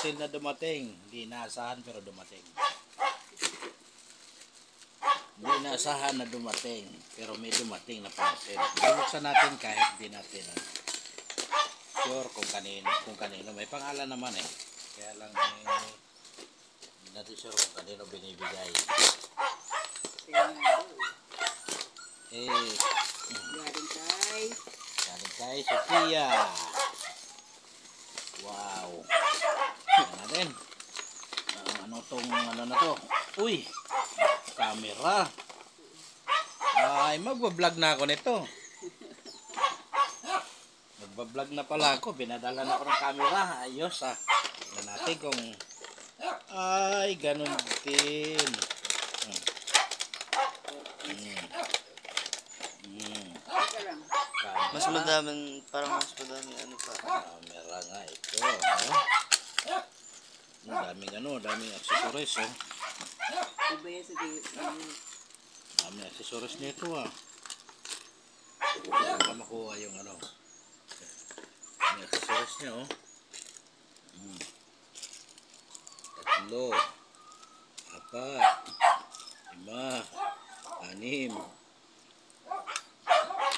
parcel na dumating. Hindi inaasahan pero dumating. Hindi inaasahan na dumating pero may dumating na parcel. Bubuksan natin kahit hindi natin sure kung kanino. May pangalan naman eh. Kaya lang hindi natin sure kung kanino binibigay. Galing kay Sophia. Wow. Yan natin. Ano na to? Uy! Camera. Ay, magbablog na ako nito. Magbablog na pala ako. Binadala na ako ng camera. Ayos ah. Tignan natin kung ay, ganun din. Mas madaming, parang mas madaming ano pa. Camera nga ito. Daming accessories Iba yan sa daming accessories nito Saan makuha yung daming accessories niya Tatlo, apat, 5, 6, 7,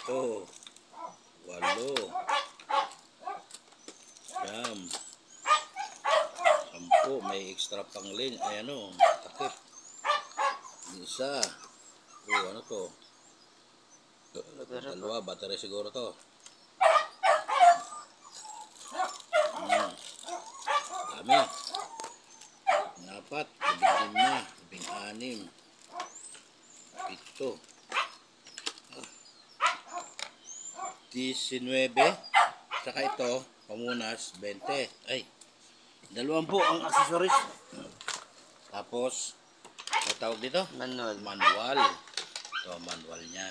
8, 9, 10, may extra pang lane. Ay takip. Isa. Ano to? Dalawa, battery siguro to. Dami. 4, 5, 6, 7, 19, saka ito, pamunas, 20. Ay, 20 ang accessories. Tapos, may tawag dito? Manual. Manual. Ito, manual niya.